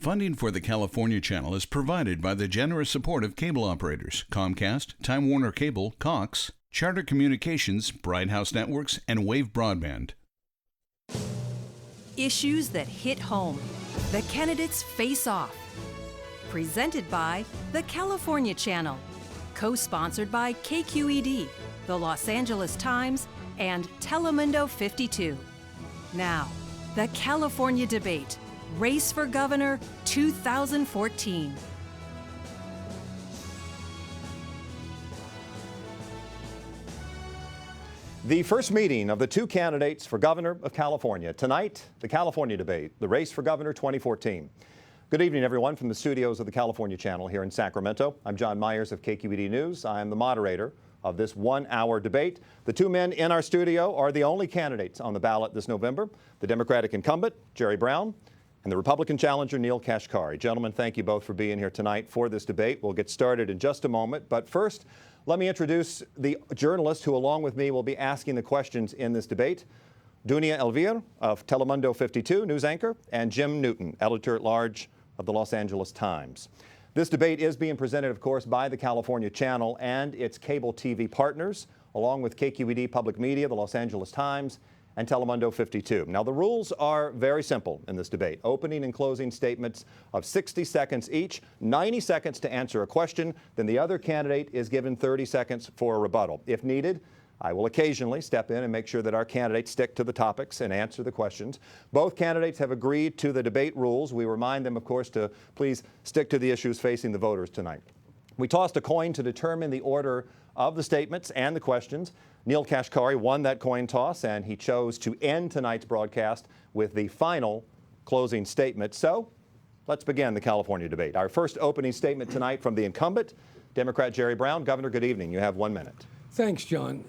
Funding for the California Channel is provided by the generous support of cable operators Comcast, Time Warner Cable, Cox, Charter Communications, Bright House Networks, and Wave Broadband. Issues that hit home. The Candidates Face Off. Presented by the California Channel. Co-sponsored by KQED, the Los Angeles Times, and Telemundo 52. Now, the California Debate. Race for Governor 2014. The first meeting of the two candidates for governor of California. Tonight, the California Debate, the race for governor 2014. Good evening, everyone, from the studios of the California Channel here in Sacramento. I'm John Myers of KQED News. I am the moderator of this one-hour debate. The two men in our studio are the only candidates on the ballot this November, the Democratic incumbent, Jerry Brown, and the Republican challenger, Neel Kashkari. Gentlemen, thank you both for being here tonight for this debate. We'll get started in just a moment, but first, let me introduce the journalists who, along with me, will be asking the questions in this debate. Dunia Elvir of Telemundo 52, news anchor, and Jim Newton, editor-at-large of the Los Angeles Times. This debate is being presented, of course, by the California Channel and its cable TV partners, along with KQED Public Media, the Los Angeles Times, and Telemundo 52. Now, the rules are very simple in this debate. Opening and closing statements of 60 seconds each, 90 seconds to answer a question, then the other candidate is given 30 seconds for a rebuttal. If needed, I will occasionally step in and make sure that our candidates stick to the topics and answer the questions. Both candidates have agreed to the debate rules. We remind them, of course, to please stick to the issues facing the voters tonight. We tossed a coin to determine the order of the statements and the questions. Neel Kashkari won that coin toss, and he chose to end tonight's broadcast with the final closing statement. So let's begin the California debate. Our first opening statement tonight from the incumbent, Democrat Jerry Brown. Governor, good evening. You have 1 minute. Thanks, John.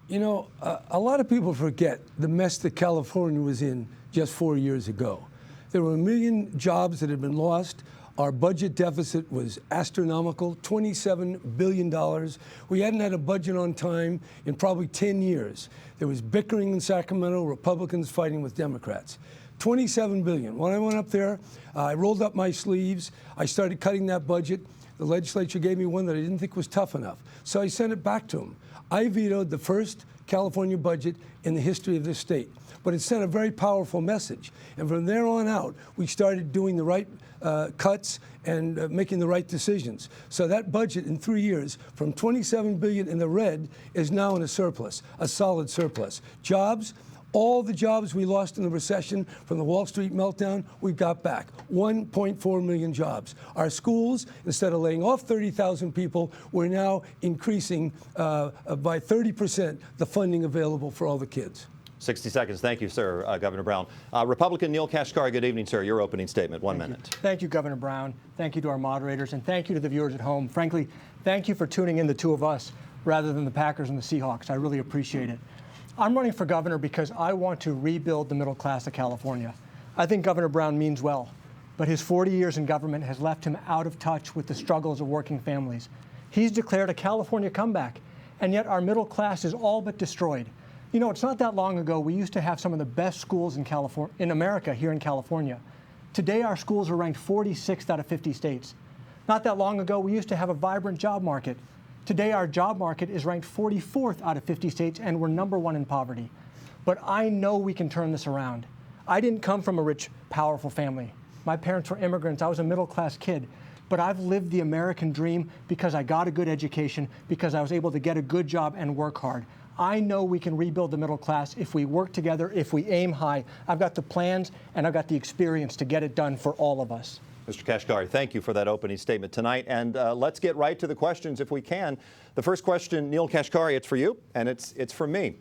You know, a lot of people forget the mess that California was in just 4 years ago. There were 1 million jobs that had been lost. Our budget deficit was astronomical, $27 billion. We hadn't had a budget on time in probably 10 years. There was bickering in Sacramento, Republicans fighting with Democrats. $27 billion. When I went up there, I rolled up my sleeves. I started cutting that budget. The legislature gave me one that I didn't think was tough enough. So I sent it back to them. I vetoed the first California budget in the history of this state. But it sent a very powerful message. And from there on out, we started doing the right cuts and making the right decisions. So that budget in 3 years, from $27 billion in the red, is now in a surplus, a solid surplus. Jobs, all the jobs we lost in the recession from the Wall Street meltdown, we got back. 1.4 million jobs. Our schools, instead of laying off 30,000 people, we're now increasing by 30% the funding available for all the kids. 60 seconds. Thank you, sir, Governor Brown. Republican Neel Kashkari, good evening, sir. Your opening statement, 1 minute. Thank you, Governor Brown. Thank you to our moderators, and thank you to the viewers at home. Frankly, thank you for tuning in the two of us rather than the Packers and the Seahawks. I really appreciate it. I'm running for governor because I want to rebuild the middle class of California. I think Governor Brown means well, but his 40 years in government has left him out of touch with the struggles of working families. He's declared a California comeback, and yet our middle class is all but destroyed. You know, it's not that long ago we used to have some of the best schools in America here in California. Today our schools are ranked 46th out of 50 states. Not that long ago we used to have a vibrant job market. Today our job market is ranked 44th out of 50 states, and we're #1 in poverty. But I know we can turn this around. I didn't come from a rich, powerful family. My parents were immigrants. I was a middle-class kid. But I've lived the American dream because I got a good education, because I was able to get a good job and work hard. I know we can rebuild the middle class if we work together, if we aim high. I've got the plans and I've got the experience to get it done for all of us. Mr. Kashkari, thank you for that opening statement tonight. And let's get right to the questions if we can. The first question, Neel Kashkari, it's for you, and it's for me.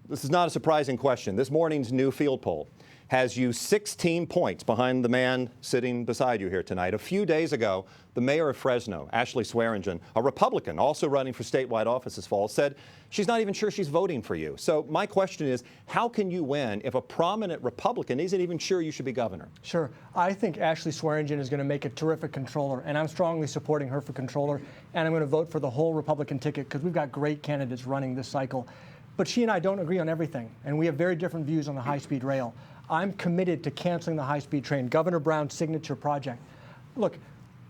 This is not a surprising question. This morning's new field poll has you 16 points behind the man sitting beside you here tonight. A few days ago, the mayor of Fresno, Ashley Swearingen, a Republican also running for statewide office this fall, said she's not even sure she's voting for you. So my question is, how can you win if a prominent Republican isn't even sure you should be governor? Sure. I think Ashley Swearingen is going to make a terrific controller, and I'm strongly supporting her for controller, and I'm going to vote for the whole Republican ticket because we've got great candidates running this cycle. But she and I don't agree on everything, and we have very different views on the high-speed rail. I'm committed to canceling the high-speed train, Governor Brown's signature project. Look,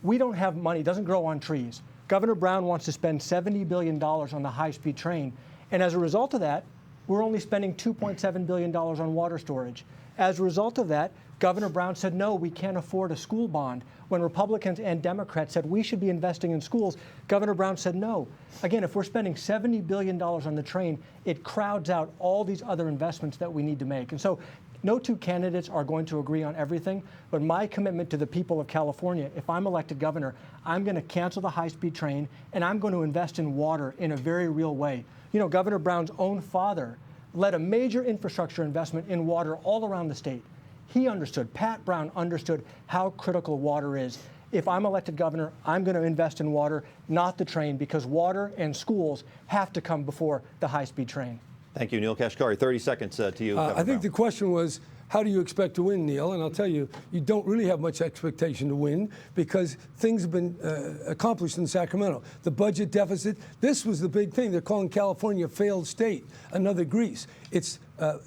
we don't have money. It doesn't grow on trees. Governor Brown wants to spend $70 billion on the high-speed train. And as a result of that, we're only spending $2.7 billion on water storage. As a result of that, Governor Brown said, no, we can't afford a school bond. When Republicans and Democrats said we should be investing in schools, Governor Brown said no. Again, if we're spending $70 billion on the train, it crowds out all these other investments that we need to make. And so no two candidates are going to agree on everything, but my commitment to the people of California, if I'm elected governor, I'm going to cancel the high-speed train, and I'm going to invest in water in a very real way. You know, Governor Brown's own father led a major infrastructure investment in water all around the state. He understood, Pat Brown understood how critical water is. If I'm elected governor, I'm going to invest in water, not the train, because water and schools have to come before the high-speed train. Thank you, Neel Kashkari. 30 seconds to you. I think the question was, how do you expect to win, Neil? And I'll tell you, you don't really have much expectation to win because things have been accomplished in Sacramento. The budget deficit, this was the big thing. They're calling California a failed state, another Greece. It's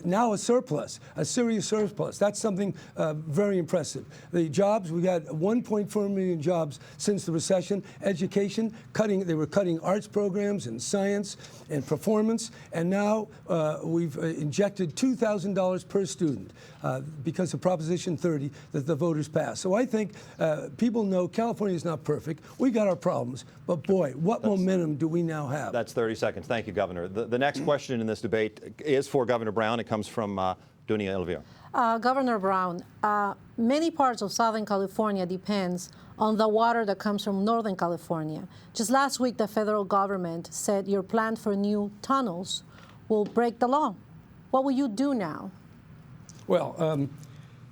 now a surplus, a serious surplus. That's something very impressive. The jobs, we got 1.4 million jobs since the recession. Education, they were cutting arts programs and science and performance, and now we've injected $2,000 per student because of Proposition 30 that the voters passed. So I think people know California is not perfect. We got our problems, but boy, what momentum do we now have? That's 30 seconds. Thank you, Governor. The next question in this debate is for Governor Brown. It comes from Dunia Elvira. Governor Brown, many parts of Southern California depends on the water that comes from Northern California. Just last week, the federal government said your plan for new tunnels will break the law. What will you do now? Well,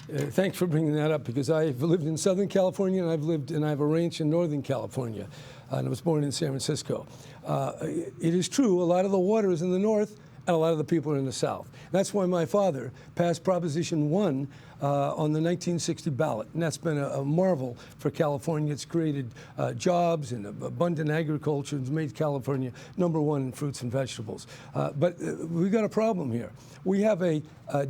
thanks for bringing that up because I've lived in Southern California and I have a ranch in Northern California, and I was born in San Francisco. It is true, a lot of the water is in the north, and a lot of the people are in the south. That's why my father passed Proposition 1 on the 1960 ballot, and that's been a marvel for California. It's created jobs and abundant agriculture and made California #1 in fruits and vegetables. But we've got a problem here. We have a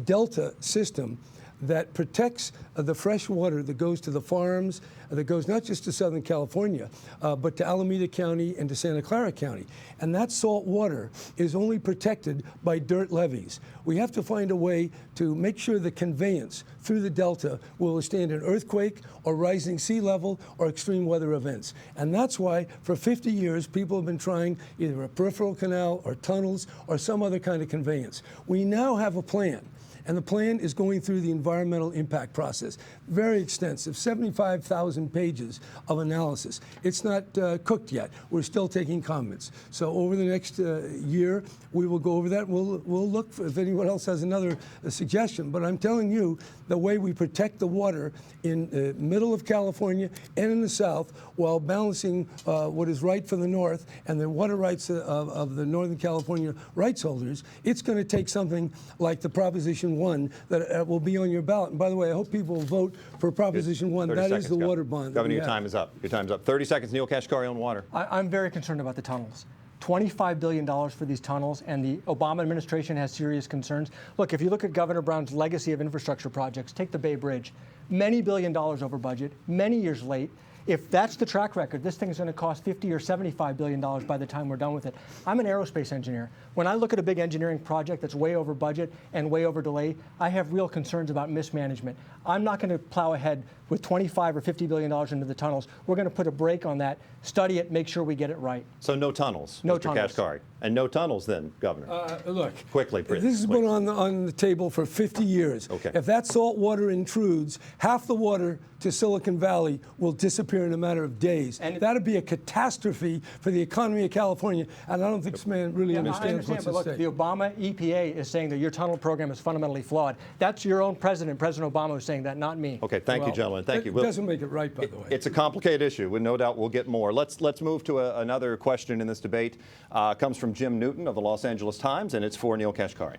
delta system that protects the fresh water that goes to the farms, that goes not just to Southern California, but to Alameda County and to Santa Clara County. And that salt water is only protected by dirt levees. We have to find a way to make sure the conveyance through the Delta will withstand an earthquake or rising sea level or extreme weather events. And that's why for 50 years people have been trying either a peripheral canal or tunnels or some other kind of conveyance. We now have a plan. And the plan is going through the environmental impact process. Very extensive, 75,000 pages of analysis. It's not cooked yet. We're still taking comments. So over the next year, we will go over that. We'll look if anyone else has another suggestion. But I'm telling you, the way we protect the water in the middle of California and in the south while balancing what is right for the north and the water rights of the Northern California rights holders, it's going to take something like the Proposition 1 that will be on your ballot. And by the way, I hope people will vote for Proposition 1. That is the water bond. Governor, your time is up. Your time's up. 30 seconds. Neel Kashkari on water. I'm very concerned about the tunnels. $25 billion for these tunnels, and the Obama administration has serious concerns. Look, if you look at Governor Brown's legacy of infrastructure projects, take the Bay Bridge, many billion dollars over budget, many years late. If that's the track record, this thing is going to cost $50 or $75 billion by the time we're done with it. I'm an aerospace engineer. When I look at a big engineering project that's way over budget and way over delay, I have real concerns about mismanagement. I'm not going to plow ahead with $25 or $50 billion into the tunnels. We're going to put a brake on that, study it, make sure we get it right. So no tunnels, no Mr. tunnels. Kashkari. And no tunnels then, Governor. Look, quickly, please. This has been on the table for 50 years. Okay. If that salt water intrudes, half the water to Silicon Valley will disappear in a matter of days. And that would be a catastrophe for the economy of California. And I don't think this man really understands what's at but stake. look, the Obama EPA is saying that your tunnel program is fundamentally flawed. That's your own president, President Obama, who's saying that, not me. Okay, thank you, gentlemen. Thank you. It doesn't make it right, by the way. It's a complicated issue. With no doubt we'll get more. Let's move to another question in this debate. Comes from Jim Newton of the Los Angeles Times, and it's for Neel Kashkari.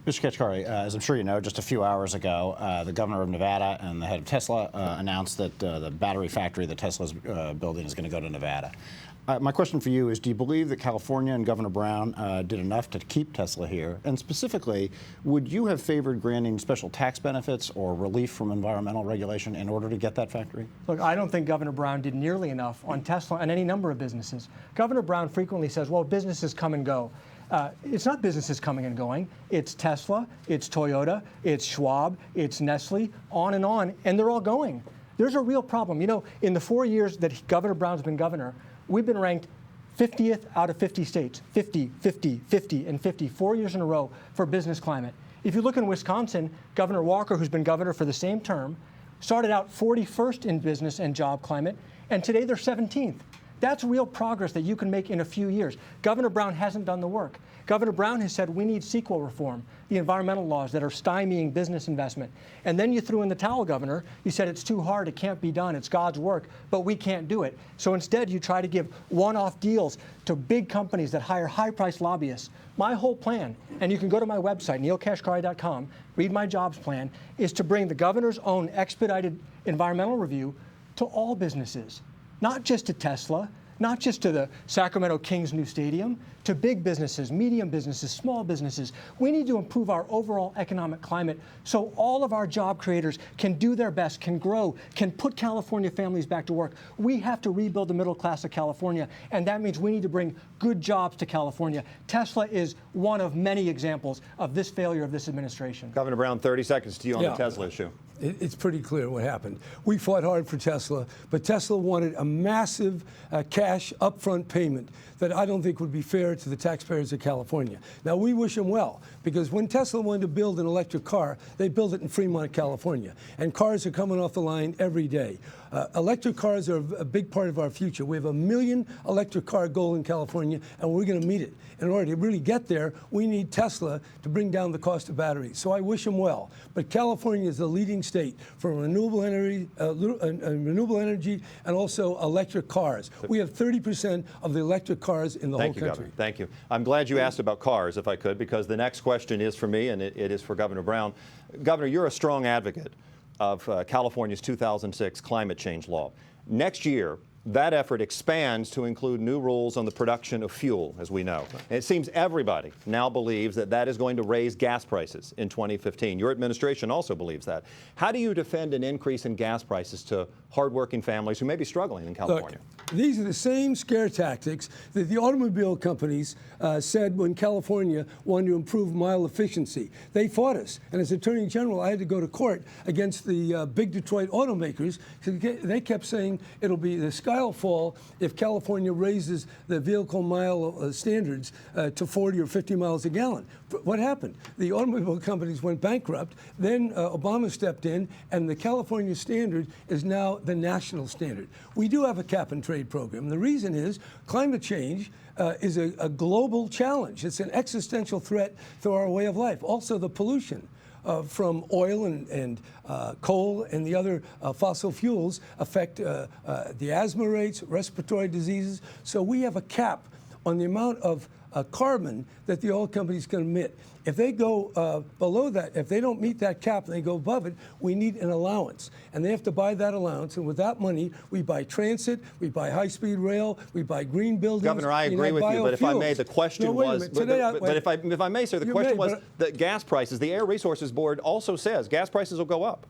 Mr. Kashkari, as I'm sure you know, just a few hours ago, the governor of Nevada and the head of Tesla announced that the battery factory that Tesla's building is going to go to Nevada. My question for you is, do you believe that California and Governor Brown did enough to keep Tesla here? And specifically, would you have favored granting special tax benefits or relief from environmental regulation in order to get that factory? Look, I don't think Governor Brown did nearly enough on Tesla and any number of businesses. Governor Brown frequently says, well, businesses come and go. It's not businesses coming and going. It's Tesla, it's Toyota, it's Schwab, it's Nestle, on, and they're all going. There's a real problem. You know, in the 4 years that Governor Brown's been governor, we've been ranked 50th out of 50 states, 50, 50, 50, and 50, 4 years in a row for business climate. If you look in Wisconsin, Governor Walker, who's been governor for the same term, started out 41st in business and job climate, and today they're 17th. That's real progress that you can make in a few years. Governor Brown hasn't done the work. Governor Brown has said we need CEQA reform, the environmental laws that are stymieing business investment. And then you threw in the towel, Governor. You said it's too hard, it can't be done, it's God's work, but we can't do it. So instead, you try to give one-off deals to big companies that hire high-priced lobbyists. My whole plan, and you can go to my website, neelkashkari.com, read my jobs plan, is to bring the governor's own expedited environmental review to all businesses. Not just to Tesla, not just to the Sacramento Kings new stadium, to big businesses, medium businesses, small businesses. We need to improve our overall economic climate so all of our job creators can do their best, can grow, can put California families back to work. We have to rebuild the middle class of California, and that means we need to bring good jobs to California. Tesla is one of many examples of this failure of this administration. Governor Brown, 30 seconds to you on the Tesla issue. It's pretty clear what happened. We fought hard for Tesla, but Tesla wanted a massive cash upfront payment that I don't think would be fair to the taxpayers of California. Now, we wish them well, because when Tesla wanted to build an electric car, they built it in Fremont, California, and cars are coming off the line every day. Electric cars are a big part of our future. We have 1 million electric car goal in California, and we're going to meet it. In order to really get there, we need Tesla to bring down the cost of batteries. So I wish them well. But California is the leading state for renewable energy and also electric cars. We have 30% of the electric cars in the whole country. Governor. Thank you. I'm glad you asked about cars, if I could, because the next question is for me, and it is for Governor Brown. Governor, you're a strong advocate of California's 2006 climate change law. Next year, that effort expands to include new rules on the production of fuel, as we know. And it seems everybody now believes that that is going to raise gas prices in 2015. Your administration also believes that. How do you defend an increase in gas prices to hardworking families who may be struggling in California? Look, these are the same scare tactics that the automobile companies said when California wanted to improve mile efficiency. They fought us. And as Attorney General, I had to go to court against the big Detroit automakers, because they kept saying it'll be the sky will fall if California raises the vehicle mile standards to 40 or 50 miles a gallon. What happened? The automobile companies went bankrupt. Then Obama stepped in, and the California standard is now the national standard. We do have a cap and trade program. The reason is climate change is a global challenge. It's an existential threat to our way of life. Also, the pollution from oil and coal and the other fossil fuels affect the asthma rates, respiratory diseases. So we have a cap on the amount of carbon that the oil companies can emit. If they go below that, if they don't meet that cap and they go above it, we need an allowance. And they have to buy that allowance. And with that money, we buy transit, we buy high-speed rail, we buy green buildings. Governor, I agree with you, but if I may, the question was, but if I may, sir, the question was that gas prices, the Air Resources Board also says gas prices will go up.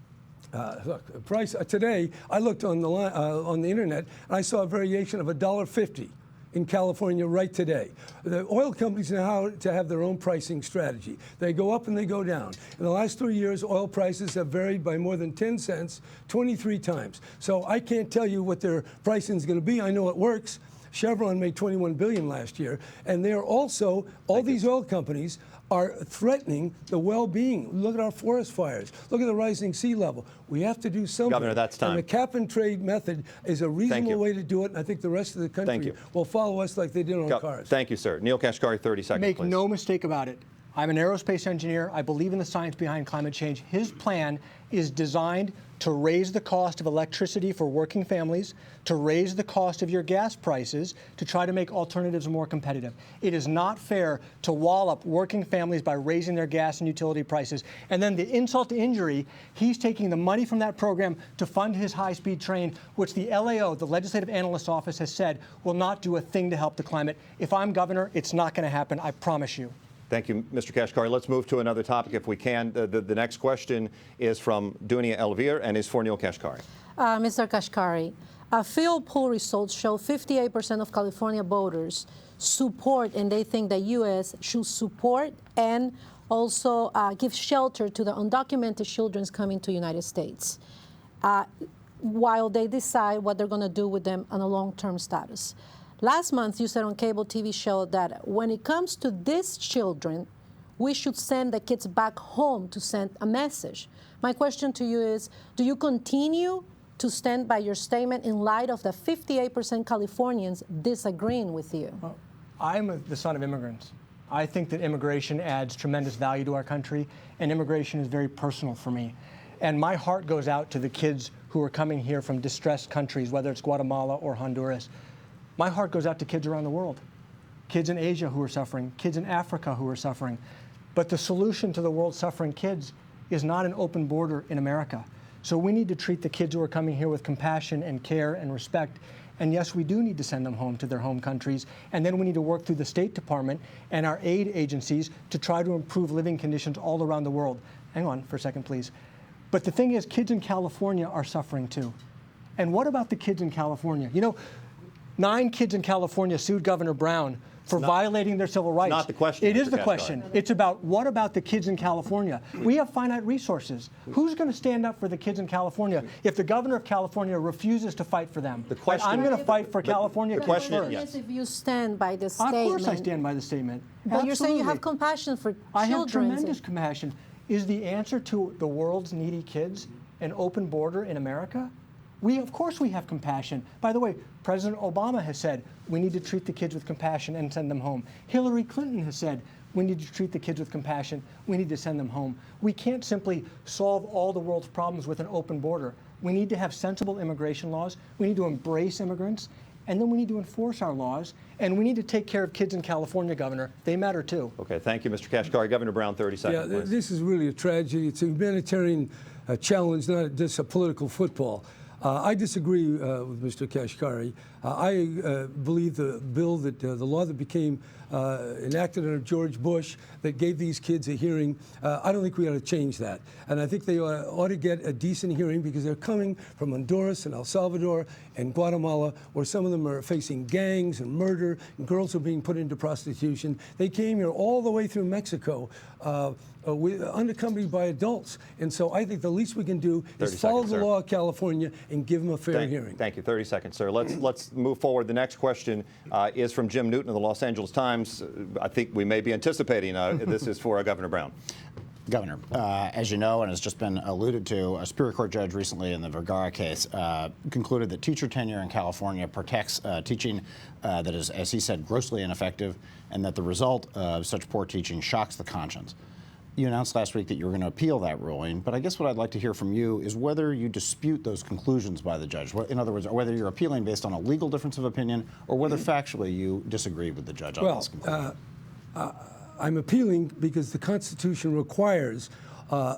Look, price today, I looked on the internet, and I saw a variation of $1.50. In California right today. The oil companies know how to have their own pricing strategy. They go up and they go down. In the last 3 years, oil prices have varied by more than 10 cents 23 times. So I can't tell you what their pricing is going to be. I know it works. Chevron made $21 billion last year. And they're also, all these oil companies are threatening the well-being. Look at our forest fires. Look at the rising sea level. We have to do something. Governor, that's time. And the cap and trade method is a reasonable way to do it, and I think the rest of the country will follow us like they did on cars. Thank you, sir. Neel Kashkari, 30 seconds, Make please. no mistake about it. I'm an aerospace engineer. I believe in the science behind climate change. His plan is designed to raise the cost of electricity for working families, to raise the cost of your gas prices, to try to make alternatives more competitive. It is not fair to wallop working families by raising their gas and utility prices. And then the insult to injury, he's taking the money from that program to fund his high-speed train, which the LAO, the Legislative Analyst Office, has said will not do a thing to help the climate. If I'm governor, it's not going to happen, I promise you. Thank you, Mr. Kashkari. Let's move to another topic if we can. The next question is from Dunia Elvir and is for Neel Kashkari. Mr. Kashkari, field poll results show 58% of California voters support, and they think the U.S. should support and also give shelter to the undocumented children coming to the United States, while they decide what they're going to do with them on a long-term status. Last month, you said on cable TV show that when it comes to these children, we should send the kids back home to send a message. My question to you is, do you continue to stand by your statement in light of the 58% Californians disagreeing with you? Well, I'm the son of immigrants. I think that immigration adds tremendous value to our country, and immigration is very personal for me. And my heart goes out to the kids who are coming here from distressed countries, whether it's Guatemala or Honduras. My heart goes out to kids around the world, kids in Asia who are suffering, kids in Africa who are suffering. But the solution to the world's suffering kids is not an open border in America. So we need to treat the kids who are coming here with compassion and care and respect. And yes, we do need to send them home to their home countries. And then we need to work through the State Department and our aid agencies to try to improve living conditions all around the world. Hang on for a second, please. But the thing is, kids in California are suffering too. And what about the kids in California? You know, 9 kids in California sued Governor Brown for violating their civil rights. Not the question. It is the question. It's about what about the kids in California? We have finite resources. Who's going to stand up for the kids in California if the governor of California refuses to fight for them? The question, I'm going to fight for California. The question first. yes. If you stand by the statement. Of course I stand by the statement. But you're saying you have Absolutely. compassion for I children. have tremendous compassion. Is the answer to the world's needy kids an open border in America? Of course we have compassion. By the way, President Obama has said we need to treat the kids with compassion and send them home. Hillary Clinton has said we need to treat the kids with compassion. We need to send them home. We can't simply solve all the world's problems with an open border. We need to have sensible immigration laws. We need to embrace immigrants. And then we need to enforce our laws. And we need to take care of kids in California, Governor. They matter too. Okay, thank you, Mr. Kashkari. Governor Brown, 30 seconds, Yeah, please. this is really a tragedy. It's a humanitarian challenge, not just a political football. I disagree with Mr. Kashkari. I believe the bill that the law that became enacted under George Bush that gave these kids a hearing, I don't think we ought to change that. And I think they ought to get a decent hearing because they're coming from Honduras and El Salvador and Guatemala, where some of them are facing gangs and murder, and girls are being put into prostitution. They came here all the way through Mexico, unaccompanied by adults. And so I think the least we can do is follow the law of California and give them a fair hearing. Thank you. 30 seconds, sir. Let's move forward. The next question is from Jim Newton of the Los Angeles Times. I think we may be anticipating this is for Governor Brown. Governor, as you know, and has just been alluded to, a Superior Court judge recently in the Vergara case concluded that teacher tenure in California protects teaching that is, as he said, grossly ineffective, and that the result of such poor teaching shocks the conscience. You announced last week that you were going to appeal that ruling, but I guess what I'd like to hear from you is whether you dispute those conclusions by the judge. In other words, whether you're appealing based on a legal difference of opinion or whether factually you disagree with the judge on this conclusion. I'm appealing because the Constitution requires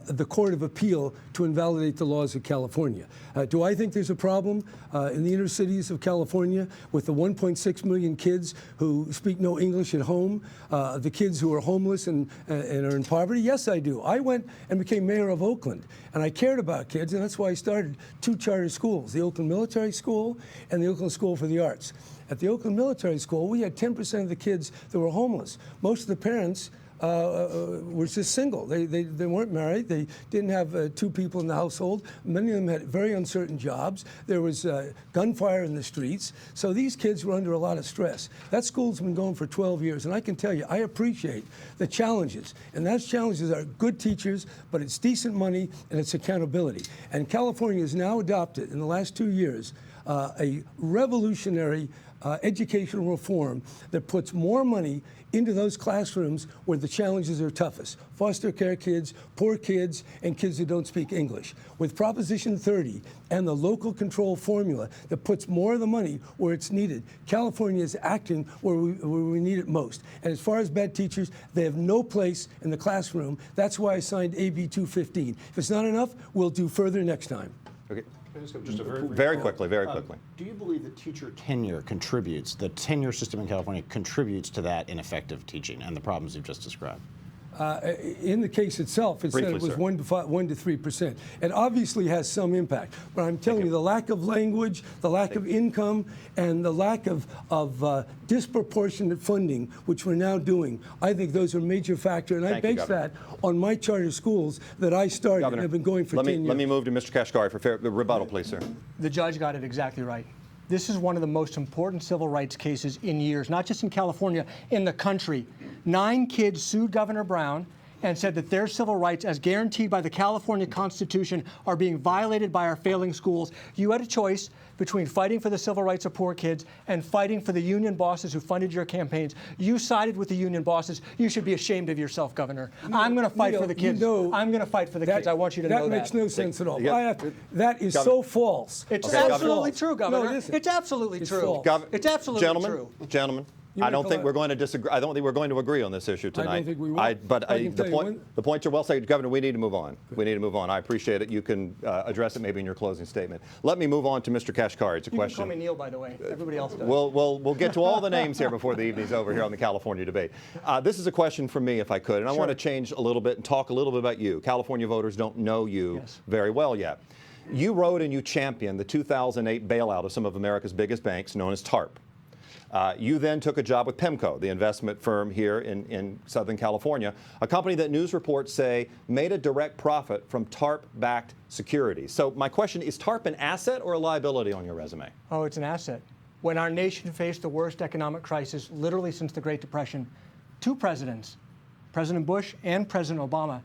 the Court of Appeal to invalidate the laws of California. Do I think there's a problem in the inner cities of California with the 1.6 million kids who speak no English at home, the kids who are homeless and are in poverty? Yes, I do. I went and became mayor of Oakland, and I cared about kids, and that's why I started 2 charter schools, the Oakland Military School and the Oakland School for the Arts. At the Oakland Military School, we had 10% of the kids that were homeless. Most of the parents were just single. They weren't married. They didn't have 2 people in the household. Many of them had very uncertain jobs. There was gunfire in the streets. So these kids were under a lot of stress. That school's been going for 12 years, and I can tell you, I appreciate the challenges. And those challenges are good teachers, but it's decent money and it's accountability. And California has now adopted, in the last 2 years, a revolutionary educational reform that puts more money into those classrooms where the challenges are toughest. Foster care kids, poor kids, and kids who don't speak English. With Proposition 30 and the local control formula that puts more of the money where it's needed, California is acting where we need it most. And as far as bad teachers, they have no place in the classroom. That's why I signed AB 215. If it's not enough, we'll do further next time. Okay. Just a very quickly. Do you believe that teacher tenure contributes, the tenure system in California contributes to that ineffective teaching and the problems you've just described? In the case itself, it said it was 1 to 3%. It obviously has some impact, but I'm telling you, the lack of language, the lack of income, and the lack of disproportionate funding, which we're now doing, I think those are a major factor, and I base that on my charter schools that I started Governor, and have been going for 10 years. Let me move to Mr. Kashkari for fair rebuttal, please, sir. The judge got it exactly right. This is one of the most important civil rights cases in years, not just in California, in the country. 9 kids sued Governor Brown and said that their civil rights, as guaranteed by the California Constitution, are being violated by our failing schools. You had a choice between fighting for the civil rights of poor kids and fighting for the union bosses who funded your campaigns. You sided with the union bosses. You should be ashamed of yourself, Governor. I'm going to fight for the kids. I'm going to fight for the kids. I want you to know that. That makes no sense at all. That is so false. It's absolutely true, Governor. No, it's absolutely true. It's absolutely true. Gentlemen, I don't think we're going to disagree. I don't think we're going to agree on this issue tonight. I don't think we will. The points are well stated, Governor. We need to move on. We need to move on. I appreciate it. You can address it maybe in your closing statement. Let me move on to Mr. Kashkari. It's a question. You can call me Neel, by the way. Everybody else does. We'll get to all the names here before the evening's over here on the California debate. This is a question from me, if I could, and I want to change a little bit and talk a little bit about you. California voters don't know you very well yet. You wrote and you championed the 2008 bailout of some of America's biggest banks, known as TARP. You then took a job with PIMCO, the investment firm here in Southern California, a company that news reports say made a direct profit from TARP-backed securities. So my question, is TARP an asset or a liability on your resume? Oh, it's an asset. When our nation faced the worst economic crisis literally since the Great Depression, 2 presidents, President Bush and President Obama,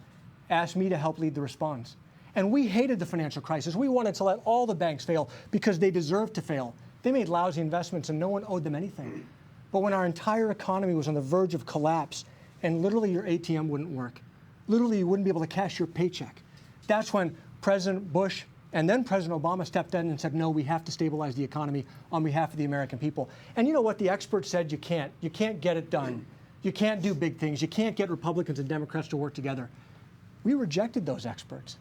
asked me to help lead the response. And we hated the financial crisis. We wanted to let all the banks fail because they deserved to fail. They made lousy investments and no one owed them anything. But when our entire economy was on the verge of collapse and literally your ATM wouldn't work, literally you wouldn't be able to cash your paycheck, that's when President Bush and then President Obama stepped in and said, no, we have to stabilize the economy on behalf of the American people. And you know what? The experts said you can't. You can't get it done. You can't do big things. You can't get Republicans and Democrats to work together. We rejected those experts.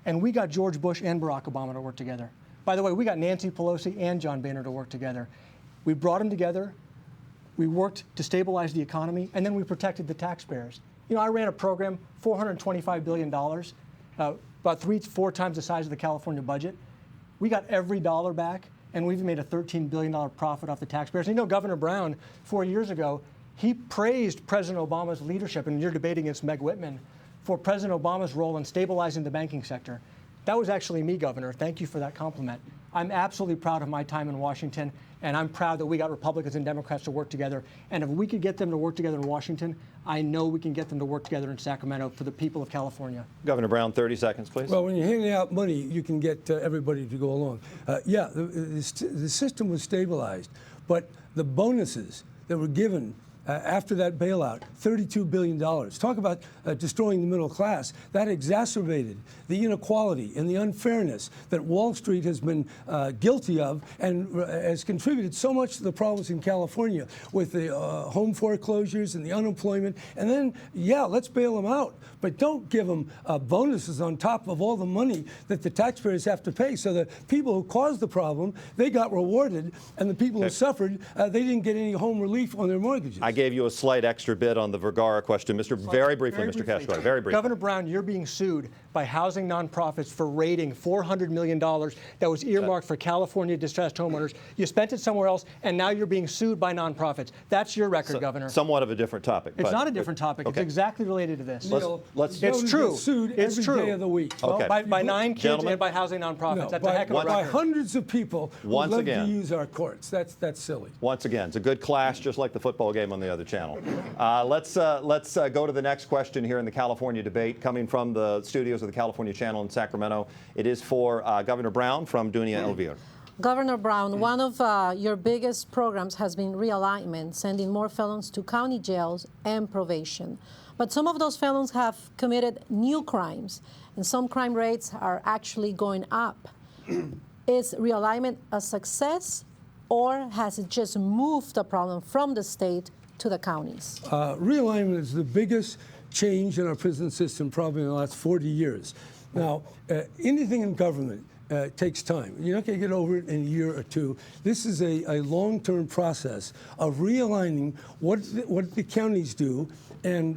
And we got George Bush and Barack Obama to work together. By the way, we got Nancy Pelosi and John Boehner to work together. We brought them together. We worked to stabilize the economy, and then we protected the taxpayers. You know, I ran a program, $425 billion, about 3 to 4 times the size of the California budget. We got every dollar back, and we've made a $13 billion profit off the taxpayers. And you know, Governor Brown, 4 years ago, he praised President Obama's leadership, and you're debating against Meg Whitman, for President Obama's role in stabilizing the banking sector. That was actually me, Governor. Thank you for that compliment. I'm absolutely proud of my time in Washington, and I'm proud that we got Republicans and Democrats to work together. And if we could get them to work together in Washington, I know we can get them to work together in Sacramento for the people of California. Governor Brown, 30 seconds, please. Well, when you're handing out money, you can get everybody to go along. The system was stabilized, but the bonuses that were given after that bailout, $32 billion. Talk about destroying the middle class. That exacerbated the inequality and the unfairness that Wall Street has been guilty of and has contributed so much to the problems in California with the home foreclosures and the unemployment. And then, let's bail them out. But don't give them bonuses on top of all the money that the taxpayers have to pay. So the people who caused the problem, they got rewarded, and the people who suffered, they didn't get any home relief on their mortgages. I gave you a slight extra bit on the Vergara question. Very briefly, Mr. Kashkari, very briefly. Governor Brown, you're being sued by housing nonprofits for raiding $400 million that was earmarked for California distressed homeowners. You spent it somewhere else, and now you're being sued by nonprofits. That's your record, Governor. Somewhat of a different topic. It's not a different topic. Okay. It's exactly related to this. It's true. Sued it's every true. day of the week. Okay. By 9 kids Gentlemen, and by housing nonprofits. No, That's a heck of a record. By hundreds of people who Once love again. to use our courts. That's silly. Once again, it's a good clash, just like the football game on the other channel. Let's go to the next question here in the California debate, coming from the studios of the California Channel in Sacramento. It is for Governor Brown from Dunia Elvira. Governor Brown, one of your biggest programs has been realignment, sending more felons to county jails and probation. But some of those felons have committed new crimes, and some crime rates are actually going up. Is realignment a success, or has it just moved the problem from the state to the counties? Realignment is the biggest change in our prison system probably in the last 40 years. Now, anything in government takes time. You're not going to get over it in a year or two. This is a long-term process of realigning what the counties do and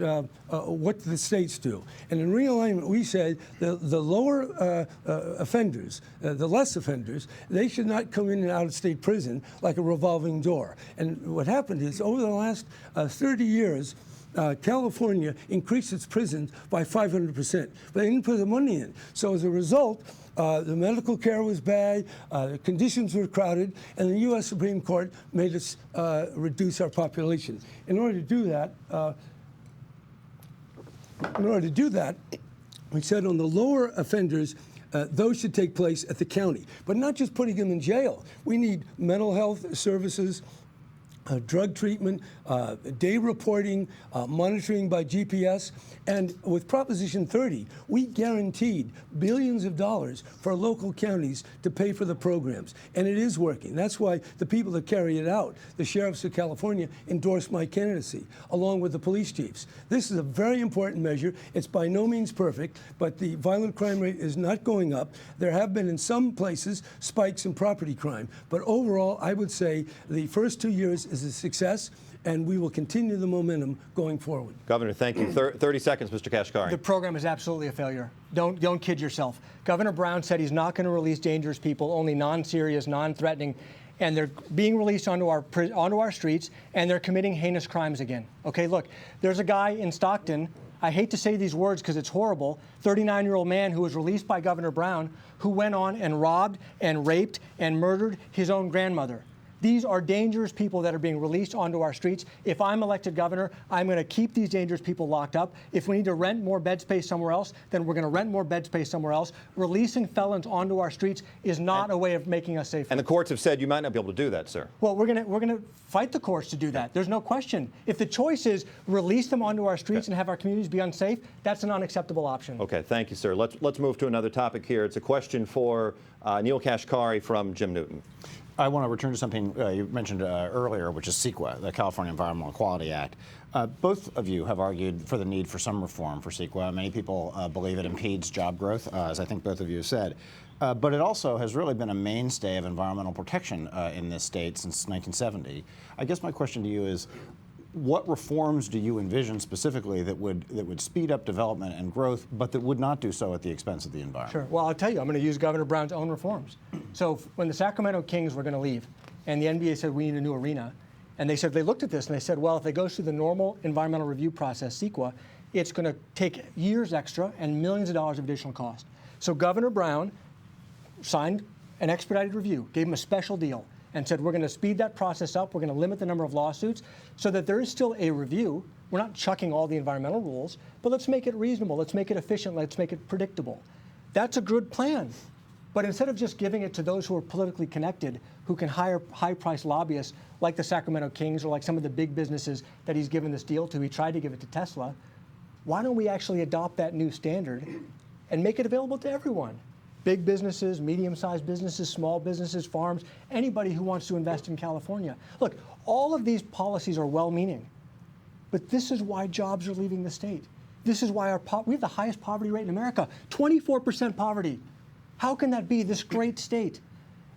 what the states do. And in realignment, we said the lower offenders, the less offenders, they should not come in and out of state prison like a revolving door. And what happened is, over the last 30 years, California increased its prisons by 500%, but they didn't put the money in. So as a result, the medical care was bad, the conditions were crowded, and the U.S. Supreme Court made us reduce our population. In order to do that, we said on the lower offenders, those should take place at the county, but not just putting them in jail. We need mental health services, drug treatment, day reporting, monitoring by GPS. And with Proposition 30, we guaranteed billions of dollars for local counties to pay for the programs. And it is working. That's why the people that carry it out, the sheriffs of California, endorsed my candidacy, along with the police chiefs. This is a very important measure. It's by no means perfect, but the violent crime rate is not going up. There have been, in some places, spikes in property crime. But overall, I would say the first 2 years is a success, and we will continue the momentum going forward. Governor, thank you. 30 seconds, Mr. Kashkari. The program is absolutely a failure. Don't kid yourself. Governor Brown said he's not going to release dangerous people, only non-serious, non-threatening, and they're being released onto our streets, and they're committing heinous crimes again. Okay, look, there's a guy in Stockton, I hate to say these words because it's horrible, 39-year-old man who was released by Governor Brown, who went on and robbed and raped and murdered his own grandmother. These are dangerous people that are being released onto our streets. If I'm elected governor, I'm going to keep these dangerous people locked up. If we need to rent more bed space somewhere else, then we're going to rent more bed space somewhere else. Releasing felons onto our streets is not a way of making us safer. And the courts have said you might not be able to do that, sir. Well, we're going to fight the courts to do that. There's no question. If the choice is release them onto our streets and have our communities be unsafe, that's an unacceptable option. Okay, thank you, sir. Let's move to another topic here. It's a question for Neel Kashkari from Jim Newton. I want to return to something you mentioned earlier, which is CEQA, the California Environmental Quality Act. Both of you have argued for the need for some reform for CEQA. Many people believe it impedes job growth, as I think both of you have said. But it also has really been a mainstay of environmental protection in this state since 1970. I guess my question to you is, what reforms do you envision specifically that would speed up development and growth, but that would not do so at the expense of the environment? Sure. Well, I'll tell you, I'm going to use Governor Brown's own reforms. So when the Sacramento Kings were going to leave, and the NBA said we need a new arena, and they looked at this and they said, well, if it goes through the normal environmental review process, CEQA, it's going to take years extra and millions of dollars of additional cost. So Governor Brown signed an expedited review, gave him a special deal, and said we're going to speed that process up, we're going to limit the number of lawsuits so that there is still a review. We're not chucking all the environmental rules, but let's make it reasonable, let's make it efficient, let's make it predictable. That's a good plan. But instead of just giving it to those who are politically connected, who can hire high-priced lobbyists like the Sacramento Kings or like some of the big businesses that he's given this deal to, he tried to give it to Tesla, why don't we actually adopt that new standard and make it available to everyone? Big businesses, medium-sized businesses, small businesses, farms, anybody who wants to invest in California. Look, all of these policies are well-meaning, but this is why jobs are leaving the state. This is why we have the highest poverty rate in America, 24% poverty. How can that be, this great state?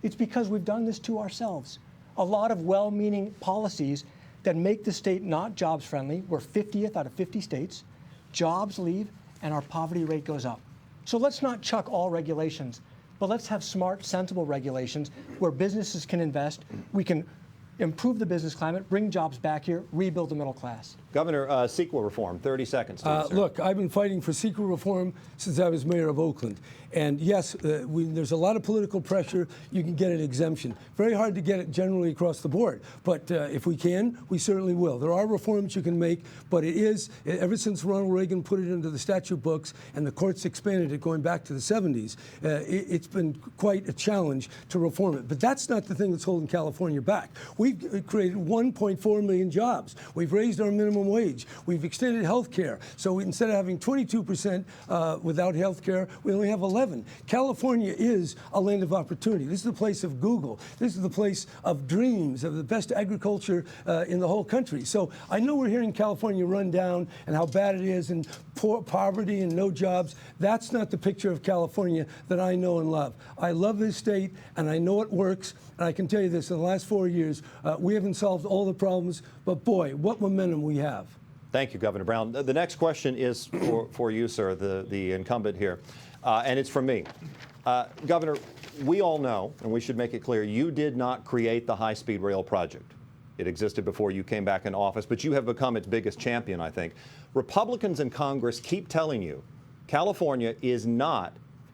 It's because we've done this to ourselves. A lot of well-meaning policies that make the state not jobs-friendly. We're 50th out of 50 states. Jobs leave, and our poverty rate goes up. So let's not chuck all regulations, but let's have smart, sensible regulations where businesses can invest. We can improve the business climate, bring jobs back here, rebuild the middle class. Governor, CEQA reform, 30 seconds. To you, sir. Look, I've been fighting for CEQA reform since I was mayor of Oakland. And yes, there's a lot of political pressure. You can get an exemption. Very hard to get it generally across the board. But if we can, we certainly will. There are reforms you can make, but it is, ever since Ronald Reagan put it into the statute books and the courts expanded it going back to the 70s, it's been quite a challenge to reform it. But that's not the thing that's holding California back. We've created 1.4 million jobs. We've raised our minimum wage. We've extended health care. So instead of having 22% without health care, we only have 11. California is a land of opportunity. This is the place of Google. This is the place of dreams, of the best agriculture in the whole country. So I know we're hearing California run down and how bad it is and poverty and no jobs. That's not the picture of California that I know and love. I love this state and I know it works. And I can tell you this, in the last 4 years, we haven't solved all the problems, but boy, what momentum we have. Thank you, Governor Brown. The next question is for you, sir, the incumbent here, and it's from me. Governor, we all know, and we should make it clear, you did not create the high-speed rail project. It existed before you came back in office, but you have become its biggest champion, I think. Republicans in Congress keep telling you California is not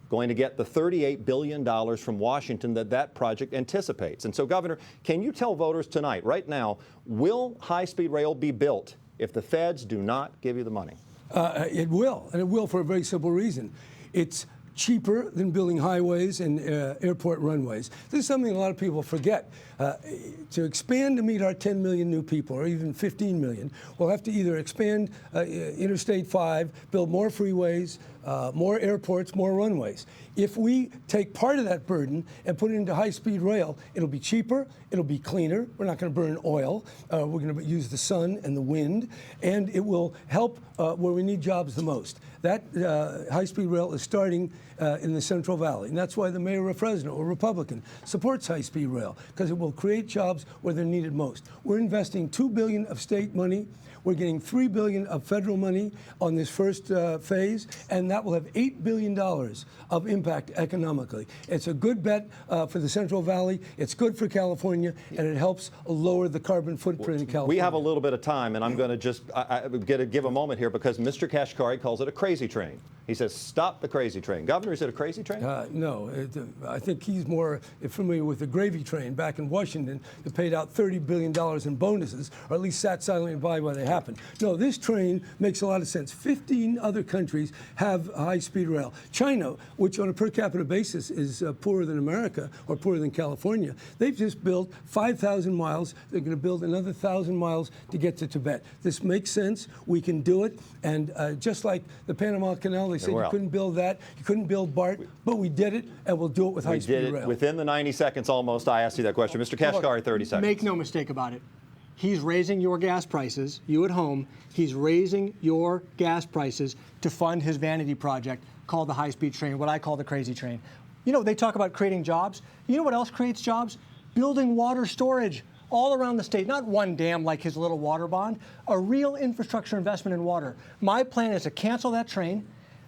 going to get the $38 billion from Washington that project anticipates. And so, Governor, can you tell voters tonight, right now, will high-speed rail be built if the feds do not give you the money? It will, and it will for a very simple reason. It's cheaper than building highways and airport runways. This is something a lot of people forget. To expand to meet our 10 million new people, or even 15 million, we'll have to either expand Interstate 5, build more freeways, more airports, more runways. If we take part of that burden and put it into high-speed rail, it'll be cheaper, it'll be cleaner, we're not going to burn oil, we're going to use the sun and the wind, and it will help where we need jobs the most. That high-speed rail is starting in the Central Valley, and that's why the mayor of Fresno, a Republican, supports high-speed rail, because it will create jobs where they're needed most. We're investing $2 billion of state money. We're getting $3 billion of federal money on this first phase, and that will have $8 billion of impact economically. It's a good bet for the Central Valley. It's good for California, and it helps lower the carbon footprint in California. We have a little bit of time, and I'm going to just give a moment here because Mr. Kashkari calls it a crazy train. He says, stop the crazy train. Governor, is it a crazy train? No. I think he's more familiar with the gravy train back in Washington that paid out $30 billion in bonuses, or at least sat silently by while they happened. No, this train makes a lot of sense. 15 other countries have high-speed rail. China, which on a per capita basis is poorer than America or poorer than California, they've just built 5,000 miles. They're going to build another 1,000 miles to get to Tibet. This makes sense. We can do it. And just like the Panama Canal, they said you couldn't build that, you couldn't build BART, but we did it, and we'll do it with high-speed rail. We did it within the 90 seconds almost. I asked you that question. Mr. Kashkari, 30 seconds. Make no mistake about it. He's raising your gas prices, you at home, he's raising your gas prices to fund his vanity project called the high-speed train, what I call the crazy train. You know, they talk about creating jobs. You know what else creates jobs? Building water storage all around the state, not one dam like his little water bond, a real infrastructure investment in water. My plan is to cancel that train,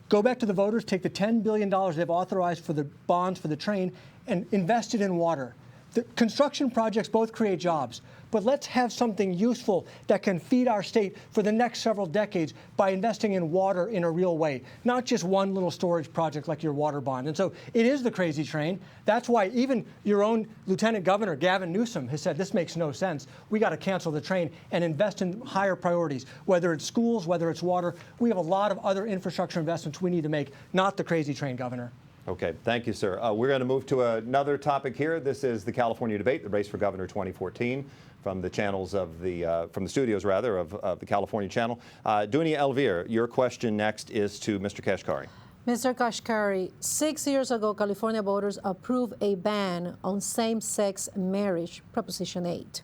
go back to the voters, take the $10 billion they've authorized for the bonds for the train, and invest it in water. The construction projects both create jobs, but let's have something useful that can feed our state for the next several decades by investing in water in a real way, not just one little storage project like your water bond. And so it is the crazy train. That's why even your own Lieutenant Governor, Gavin Newsom, has said this makes no sense. We got to cancel the train and invest in higher priorities, whether it's schools, whether it's water. We have a lot of other infrastructure investments we need to make, not the crazy train, Governor. Okay, thank you, sir. We're going to move to another topic here. This is the California debate, the race for governor 2014, from the channels of from the studios rather of the California channel. Dunia Elvir, your question next is to Mr. Kashkari. Mr. Kashkari, 6 years ago, California voters approved a ban on same-sex marriage, Proposition 8.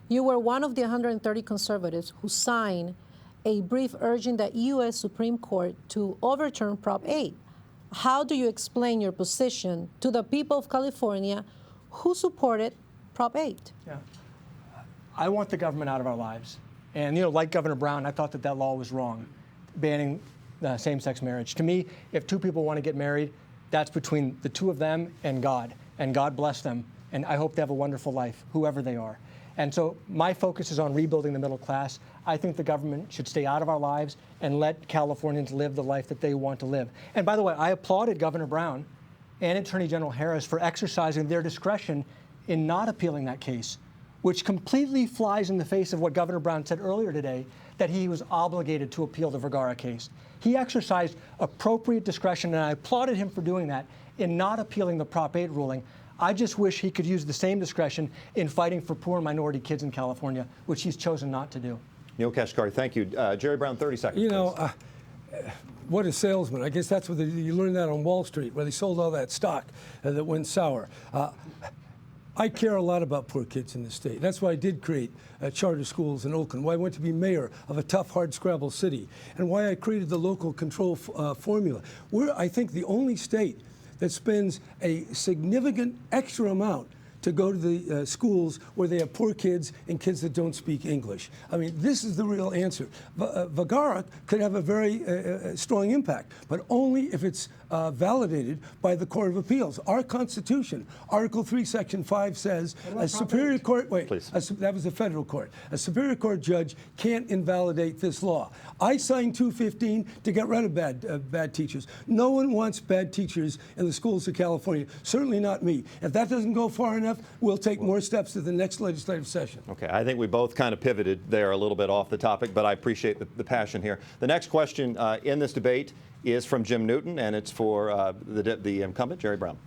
You were one of the 130 conservatives who signed a brief urging the U.S. Supreme Court to overturn Prop 8. How do you explain your position to the people of California who supported Prop 8? Yeah. I want the government out of our lives. And, you know, like Governor Brown, I thought that law was wrong, banning same-sex marriage. To me, if two people want to get married, that's between the two of them and God. And God bless them. And I hope they have a wonderful life, whoever they are. And so my focus is on rebuilding the middle class. I think the government should stay out of our lives and let Californians live the life that they want to live. And by the way, I applauded Governor Brown and Attorney General Harris for exercising their discretion in not appealing that case, which completely flies in the face of what Governor Brown said earlier today, that he was obligated to appeal the Vergara case. He exercised appropriate discretion, and I applauded him for doing that, in not appealing the Prop 8 ruling. I just wish he could use the same discretion in fighting for poor and minority kids in California, which he's chosen not to do. Neel Kashkari, thank you. Jerry Brown, 30 seconds. You know, what a salesman. I guess that's what you learned that on Wall Street, where they sold all that stock that went sour. I care a lot about poor kids in the state. That's why I did create charter schools in Oakland, why I went to be mayor of a tough, hard-scrabble city, and why I created the local control formula. We're, I think, the only state that spends a significant extra amount to go to the schools where they have poor kids and kids that don't speak English. I mean, this is the real answer. Vergara could have a very strong impact, but only if it's validated by the Court of Appeals. Our Constitution, Article 3, Section 5 says a Superior Court, that was the federal court. A Superior Court judge can't invalidate this law. I signed 215 to get rid of bad teachers. No one wants bad teachers in the schools of California, certainly not me. If that doesn't go far enough, we'll take more steps to the next legislative session. Okay, I think we both kind of pivoted there a little bit off the topic, but I appreciate the passion here. The next question in this debate is from Jim Newton, and it's for the incumbent, Jerry Brown.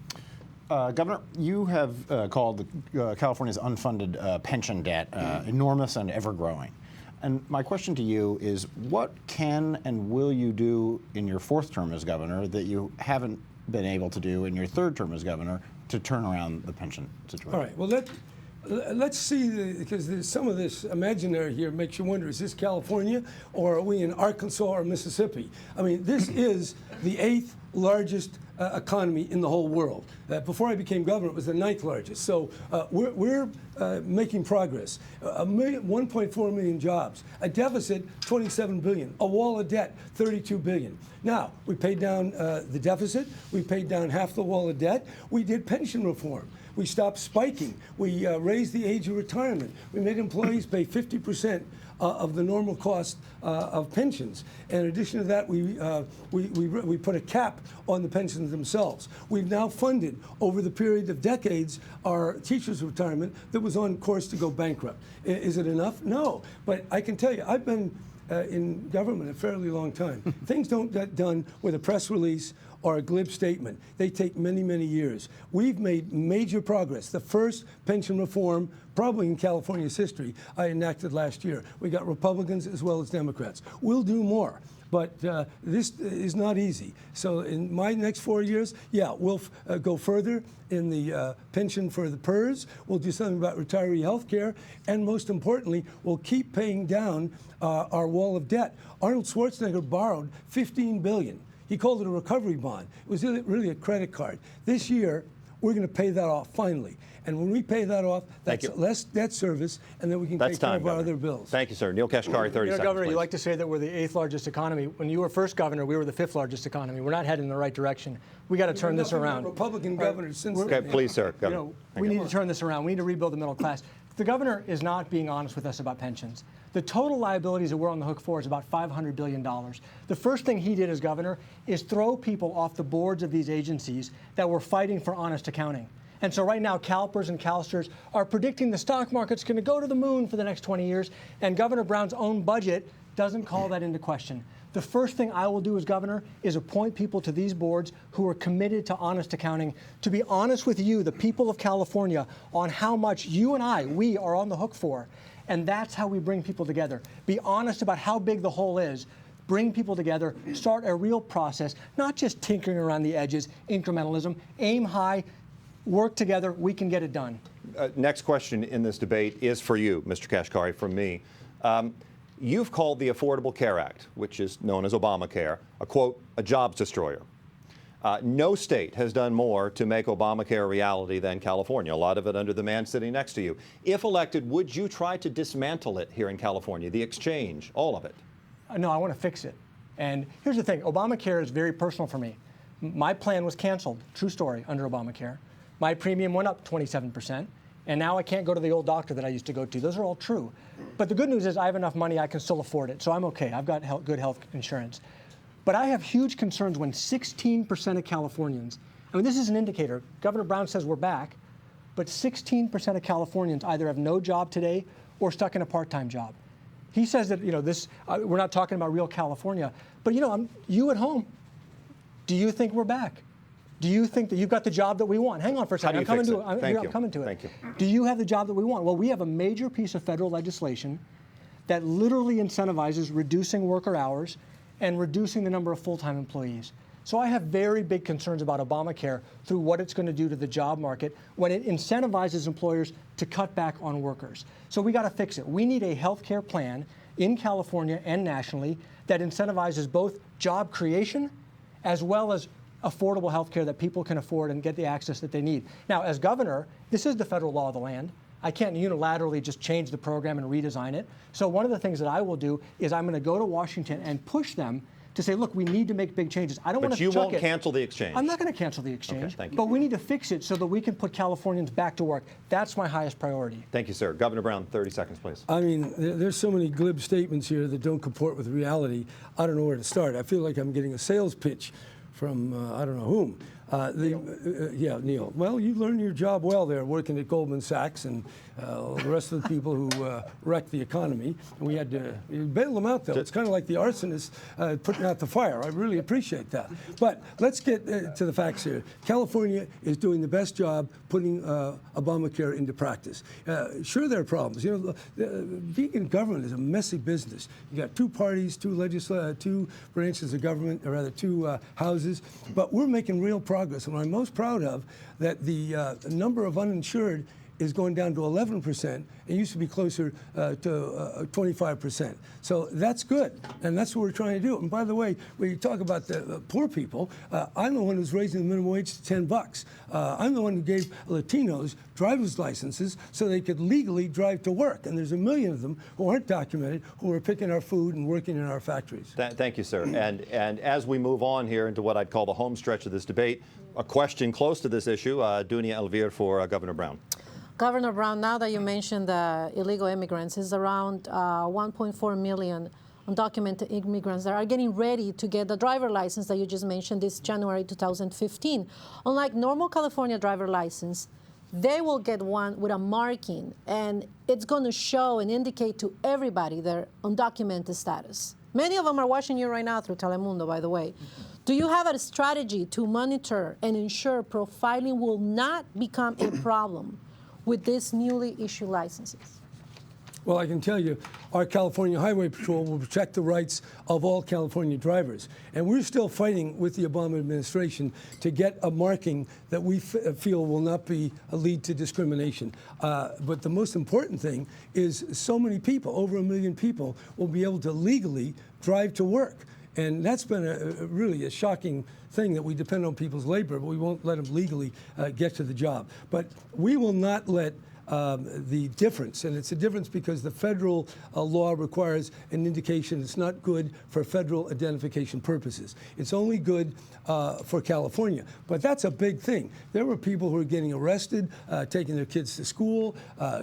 Governor, you have called California's unfunded pension debt enormous and ever-growing. And my question to you is, what can and will you do in your fourth term as governor that you haven't been able to do in your third term as governor to turn around the pension situation? All right. Well, let's see, because some of this imaginary here makes you wonder, is this California or are we in Arkansas or Mississippi? I mean, this is the 8th largest economy in the whole world. Before I became governor, it was the 9th largest. So we're making progress. 1.4 million jobs, a deficit, 27 billion, a wall of debt, 32 billion. Now, we paid down the deficit, we paid down half the wall of debt, we did pension reform. We stopped spiking. We raised the age of retirement. We made employees pay 50% of the normal cost of pensions. And in addition to that, we put a cap on the pensions themselves. We've now funded, over the period of decades, our teachers' retirement that was on course to go bankrupt. Is it enough? No. But I can tell you, I've been in government a fairly long time. Things don't get done with a press release or a glib statement. They take many, many years. We've made major progress. The first pension reform, probably in California's history, I enacted last year. We got Republicans as well as Democrats. We'll do more. But this is not easy. So in my next 4 years, yeah, we'll go further in the pension for the PERS. We'll do something about retiree health care. And most importantly, we'll keep paying down our wall of debt. Arnold Schwarzenegger borrowed $15 billion. He called it a recovery bond. It was really a credit card. This year, we're going to pay that off finally. And when we pay that off, that's less debt service, and then we can take care of our other bills. Thank you, sir. Neel Kashkari, 30 seconds, Governor, please. you like to say that we're the 8th largest economy. When you were first governor, we were the 5th largest economy. We're not heading in the right direction. We got to turn this around. Republican governors since then. Okay, please, sir. We need to turn this around. We need to rebuild the middle class. The governor is not being honest with us about pensions. The total liabilities that we're on the hook for is about $500 billion. The first thing he did as governor is throw people off the boards of these agencies that were fighting for honest accounting. And so right now, CalPERS and CalSTRS are predicting the stock market's going to go to the moon for the next 20 years, and Governor Brown's own budget doesn't call that into question. The first thing I will do as governor is appoint people to these boards who are committed to honest accounting, to be honest with you, the people of California, on how much you and we are on the hook for. And that's how we bring people together. Be honest about how big the hole is. Bring people together, start a real process, not just tinkering around the edges, incrementalism, aim high, work together, we can get it done. Next question in this debate is for you, Mr. Kashkari, from me. You've called the Affordable Care Act, which is known as Obamacare, a quote, a jobs destroyer. No state has done more to make Obamacare a reality than California, a lot of it under the man sitting next to you. If elected, would you try to dismantle it here in California, the exchange, all of it? No, I want to fix it. And here's the thing, Obamacare is very personal for me. My plan was canceled, true story, under Obamacare. My premium went up 27%. And now I can't go to the old doctor that I used to go to. Those are all true. But the good news is I have enough money, I can still afford it. So I'm okay. I've got good health insurance. But I have huge concerns when 16% of Californians, I mean, this is an indicator. Governor Brown says we're back, but 16% of Californians either have no job today or stuck in a part-time job. He says that, we're not talking about real California, but you at home, do you think we're back? Do you think that you've got the job that we want? Hang on for a second. I'm coming to it. I'm coming to it. Thank you. Do you have the job that we want? Well, we have a major piece of federal legislation that literally incentivizes reducing worker hours and reducing the number of full-time employees. So I have very big concerns about Obamacare through what it's going to do to the job market when it incentivizes employers to cut back on workers. So we got to fix it. We need a health care plan in California and nationally that incentivizes both job creation as well as affordable health care that people can afford and get the access that they need. Now, as governor, this is the federal law of the land. I can't unilaterally just change the program and redesign it. So one of the things that I will do is I'm going to go to Washington and push them to say, look, we need to make big changes. I don't want to chuck it. But you won't cancel the exchange. I'm not going to cancel the exchange. Okay, thank you. But we need to fix it so that we can put Californians back to work. That's my highest priority. Thank you, sir. Governor Brown, 30 seconds, please. I mean, there's so many glib statements here that don't comport with reality. I don't know where to start. I feel like I'm getting a sales pitch from I don't know whom. Yeah, Neel. Well, you learned your job well there, working at Goldman Sachs and the rest of the people who wrecked the economy. And we had to bail them out, though. It's kind of like the arsonist putting out the fire. I really appreciate that. But let's get to the facts here. California is doing the best job putting Obamacare into practice. Sure, there are problems. Being in government is a messy business. You got two parties, two branches of government, or rather two houses. But we're making real progress. And what I'm most proud of, that the number of uninsured is going down to 11%. It used to be closer to 25%. So that's good, and that's what we're trying to do. And by the way, when you talk about the poor people, I'm the one who's raising the minimum wage to $10. I'm the one who gave Latinos driver's licenses so they could legally drive to work. And there's 1 million of them who aren't documented, who are picking our food and working in our factories. Thank you, sir. And as we move on here into what I'd call the home stretch of this debate, a question close to this issue, Dunia Elvir for Governor Brown. Governor Brown, now that you mentioned the illegal immigrants, it's around 1.4 million undocumented immigrants that are getting ready to get the driver license that you just mentioned this January 2015. Unlike normal California driver license, they will get one with a marking, and it's going to show and indicate to everybody their undocumented status. Many of them are watching you right now through Telemundo, by the way. Do you have a strategy to monitor and ensure profiling will not become a problem with these newly issued licenses? Well, I can tell you, our California Highway Patrol will protect the rights of all California drivers. And we're still fighting with the Obama administration to get a marking that we feel will not be a lead to discrimination. But the most important thing is so many people, over 1 million people, will be able to legally drive to work. And that's been really a shocking thing, that we depend on people's labor, but we won't let them legally get to the job. But we will not let the difference, and it's a difference because the federal law requires an indication. It's not good for federal identification purposes. It's only good for California. But that's a big thing. There were people who were getting arrested, taking their kids to school,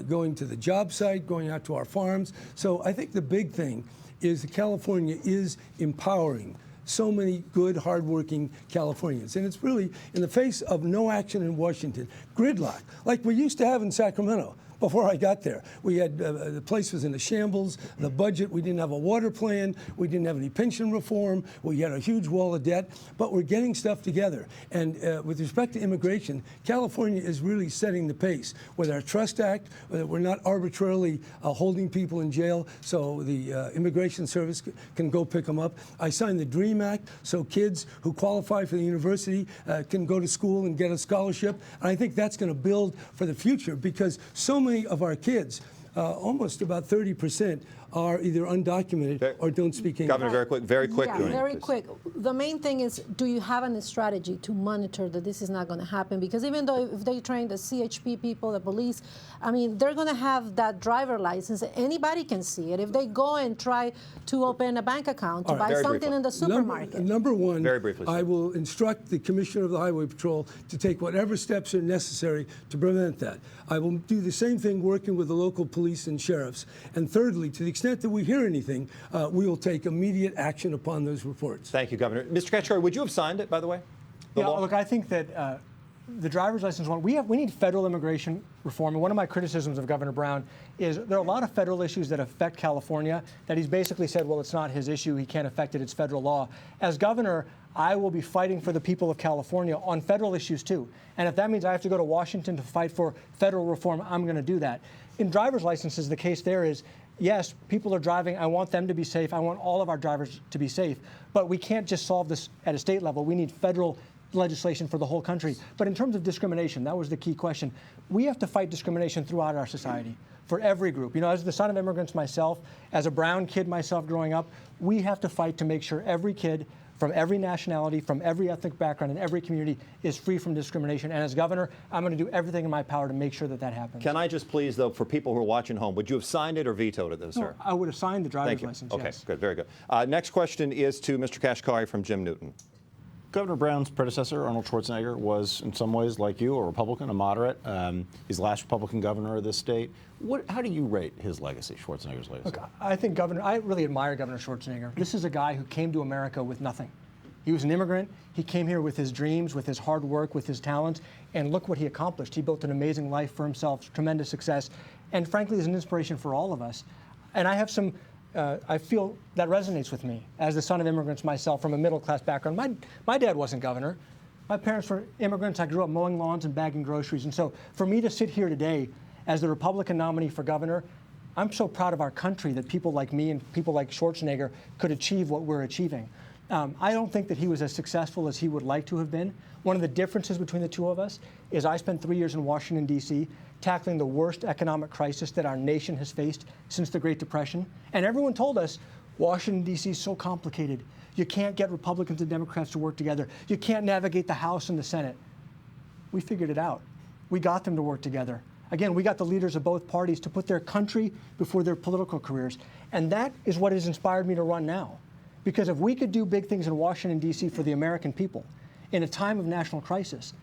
going to the job site, going out to our farms. So I think the big thing is that California is empowering so many good, hardworking Californians. And it's really in the face of no action in Washington, gridlock, like we used to have in Sacramento. Before I got there, we had the place was in a shambles. The budget, we didn't have a water plan. We didn't have any pension reform. We had a huge wall of debt. But we're getting stuff together. And with respect to immigration, California is really setting the pace with our Trust Act. We're not arbitrarily holding people in jail, so the Immigration Service can go pick them up. I signed the DREAM Act, so kids who qualify for the university can go to school and get a scholarship. And I think that's going to build for the future, because so many of our kids, almost about 30%, are either undocumented or don't speak English. Governor, very quick. Yeah, very quick. The main thing is, do you have a strategy to monitor that this is not going to happen? Because even though if they train the CHP people, the police, I mean, they're going to have that driver license. Anybody can see it. If they go and try to open a bank account to buy something in the supermarket. Number one, very briefly, I will instruct the Commissioner of the Highway Patrol to take whatever steps are necessary to prevent that. I will do the same thing working with the local police and sheriffs. And thirdly, to the extent that we hear anything, we will take immediate action upon those reports. Thank you, Governor. Mr. Kashkari, would you have signed it, by the way? Yeah, look, I think that the driver's license one, we need federal immigration reform. And one of my criticisms of Governor Brown is there are a lot of federal issues that affect California that he's basically said, well, it's not his issue, he can't affect it, it's federal law. As governor, I will be fighting for the people of California on federal issues too. And if that means I have to go to Washington to fight for federal reform, I'm going to do that. In driver's licenses, the case there is, yes, people are driving. I want them to be safe. I want all of our drivers to be safe. But we can't just solve this at a state level. We need federal legislation for the whole country. But in terms of discrimination, that was the key question. We have to fight discrimination throughout our society for every group. You know, as the son of immigrants myself, as a brown kid myself growing up, we have to fight to make sure every kid from every nationality, from every ethnic background, in every community is free from discrimination. And as governor, I'm going to do everything in my power to make sure that that happens. Can I just please, though, for people who are watching home, would you have signed it or vetoed it, sir? I would have signed the driver's license, Okay, yes. good, very good. Next question is to Mr. Kashkari from Jim Newton. Governor Brown's predecessor, Arnold Schwarzenegger, was in some ways like you, a Republican, a moderate. He's the last Republican governor of this state. How do you rate his legacy, Schwarzenegger's legacy? Look, I think I really admire Governor Schwarzenegger. This is a guy who came to America with nothing. He was an immigrant. He came here with his dreams, with his hard work, with his talents, and look what he accomplished. He built an amazing life for himself, tremendous success, and frankly is an inspiration for all of us. And I have some, I feel that resonates with me as the son of immigrants myself from a middle-class background. My dad wasn't governor. My parents were immigrants. I grew up mowing lawns and bagging groceries. And so for me to sit here today as the Republican nominee for governor, I'm so proud of our country that people like me and people like Schwarzenegger could achieve what we're achieving. I don't think that he was as successful as he would like to have been. One of the differences between the two of us is I spent 3 years in Washington, D.C., tackling the worst economic crisis that our nation has faced since the Great Depression. And everyone told us, Washington, D.C. is so complicated. You can't get Republicans and Democrats to work together. You can't navigate the House and the Senate. We figured it out. We got them to work together. Again, we got the leaders of both parties to put their country before their political careers. And that is what has inspired me to run now. Because if we could do big things in Washington, D.C. for the American people in a time of national crisis,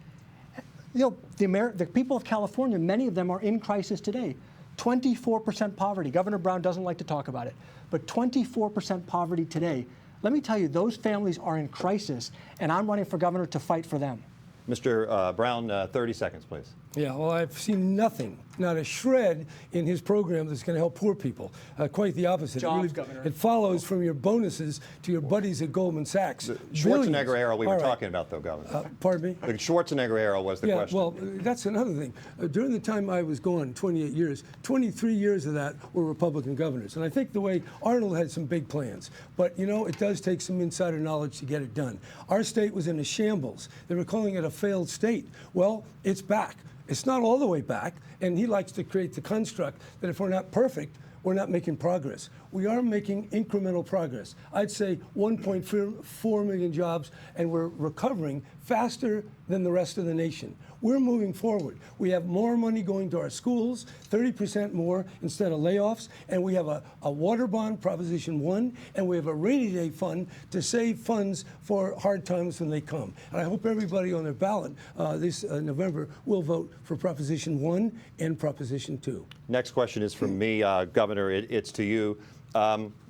you know, the people of California, many of them are in crisis today. 24% poverty. Governor Brown doesn't like to talk about it, but 24% poverty today. Let me tell you, those families are in crisis, and I'm running for governor to fight for them. Mr. Brown, 30 seconds, please. Yeah, well, I've seen nothing, not a shred in his program that's going to help poor people. Quite the opposite. Jobs, Governor. It follows from your bonuses to your buddies at Goldman Sachs. The Schwarzenegger era we were talking about, though, Governor. Pardon me? The Schwarzenegger era was the question. Well, that's another thing. During the time I was gone, 28 years, 23 years of that were Republican governors. And I think the way Arnold had some big plans. But, you know, it does take some insider knowledge to get it done. Our state was in a shambles. They were calling it a failed state. Well, it's back. It's not all the way back, and he likes to create the construct that if we're not perfect, we're not making progress. We are making incremental progress. I'd say 1.4 million jobs, and we're recovering faster than the rest of the nation. We're moving forward. We have more money going to our schools, 30% more instead of layoffs, and we have a water bond, Proposition 1, and we have a rainy day fund to save funds for hard times when they come. And I hope everybody on their ballot this November will vote for Proposition 1 and Proposition 2. Next question is from me, Governor. It's to you.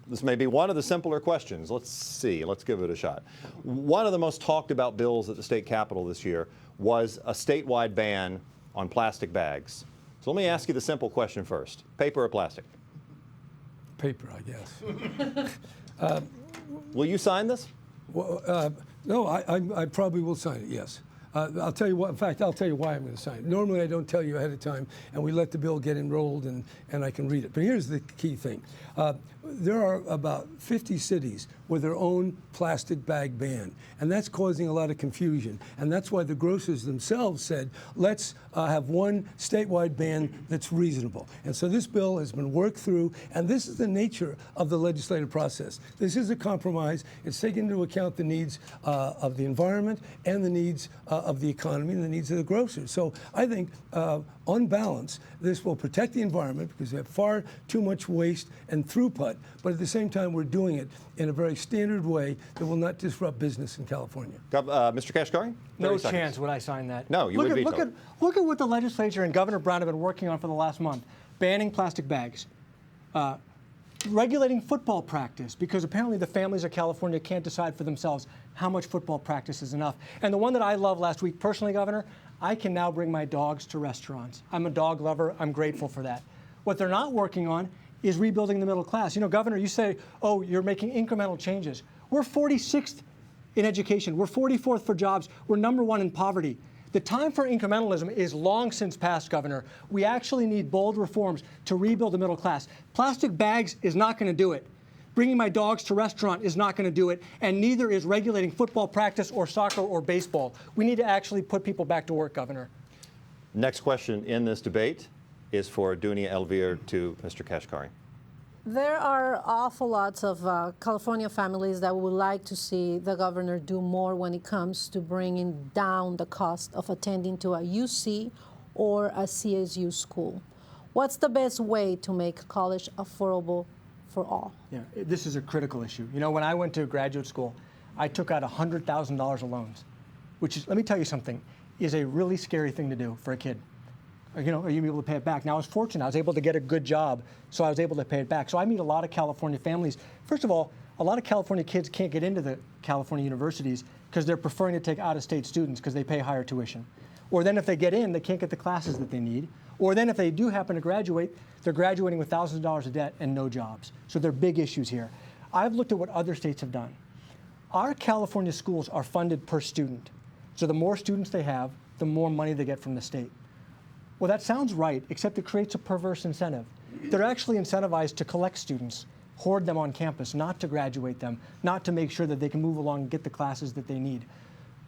This may be one of the simpler questions. Let's see. Let's give it a shot. One of the most talked about bills at the state capitol this year was a statewide ban on plastic bags. So let me ask you the simple question first. Paper or plastic? Paper, I guess. Will you sign this? Well, no, I probably will sign it, yes. I'll tell you what, in fact, I'll tell you why I'm going to sign it. Normally, I don't tell you ahead of time, and we let the bill get enrolled, and I can read it. But here's the key thing. there are about 50 cities with their own plastic bag ban, and that's causing a lot of confusion. And that's why the grocers themselves said, let's have one statewide ban that's reasonable. And so this bill has been worked through, and this is the nature of the legislative process. This is a compromise. It's taking into account the needs of the environment and the needs of the economy and the needs of the grocers. So I think, on balance, this will protect the environment because we have far too much waste and throughput, but at the same time, we're doing it in a very standard way that will not disrupt business in California. Mr. Kashkari? No chance would I sign that. No, you would veto. Look at what the legislature and Governor Brown have been working on for the last month. Banning plastic bags. Regulating football practice, because apparently the families of California can't decide for themselves how much football practice is enough. And the one that I love last week, personally, Governor, I can now bring my dogs to restaurants. I'm a dog lover. I'm grateful for that. What they're not working on is rebuilding the middle class. You know, Governor, you say, oh, you're making incremental changes. We're 46th in education. We're 44th for jobs. We're #1 in poverty. The time for incrementalism is long since past, Governor. We actually need bold reforms to rebuild the middle class. Plastic bags is not going to do it. Bringing my dogs to restaurant is not going to do it, and neither is regulating football practice or soccer or baseball. We need to actually put people back to work, Governor. Next question in this debate is for Dunia Elvir to Mr. Kashkari. There are awful lots of California families that would like to see the governor do more when it comes to bringing down the cost of attending to a UC or a CSU school. What's the best way to make college affordable for all? Yeah, this is a critical issue. You know, when I went to graduate school, I took out $100,000 of loans, which is, let me tell you something, is a really scary thing to do for a kid. You know, are you able to pay it back? Now, I was fortunate. I was able to get a good job, so I was able to pay it back. So I meet a lot of California families. First of all, a lot of California kids can't get into the California universities because they're preferring to take out-of-state students because they pay higher tuition. Or then if they get in, they can't get the classes that they need. Or then if they do happen to graduate, they're graduating with thousands of dollars of debt and no jobs. So there are big issues here. I've looked at what other states have done. Our California schools are funded per student. So the more students they have, the more money they get from the state. Well, that sounds right, except it creates a perverse incentive. They're actually incentivized to collect students, hoard them on campus, not to graduate them, not to make sure that they can move along and get the classes that they need.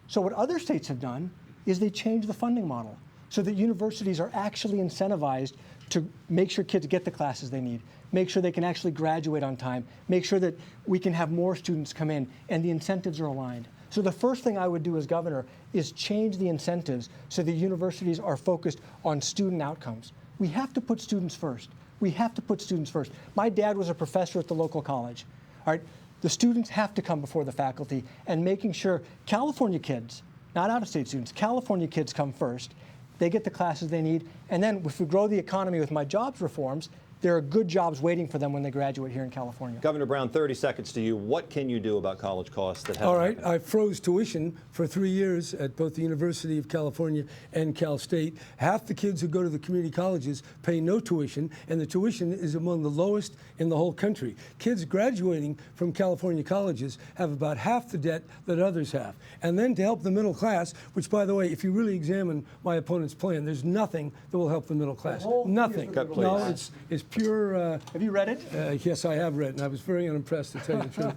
So what other states have done is they changed the funding model so that universities are actually incentivized to make sure kids get the classes they need, make sure they can actually graduate on time, make sure that we can have more students come in, and the incentives are aligned. So the first thing I would do as governor is change the incentives so the universities are focused on student outcomes. We have to put students first. We have to put students first. My dad was a professor at the local college. All right, the students have to come before the faculty, and making sure California kids, not out-of-state students, California kids come first. They get the classes they need, and then if we grow the economy with my jobs reforms, there are good jobs waiting for them when they graduate here in California. Governor Brown, 30 seconds to you. What can you do about college costs that have? All right, I froze tuition for 3 years at both the University of California and Cal State. Half the kids who go to the community colleges pay no tuition, and the tuition is among the lowest in the whole country. Kids graduating from California colleges have about half the debt that others have. And then to help the middle class, which, by the way, if you really examine my opponent's plan, there's nothing that will help the middle class. Nothing. No, it's pure. Have you read it? Yes, I have read, and I was very unimpressed, to tell you the truth.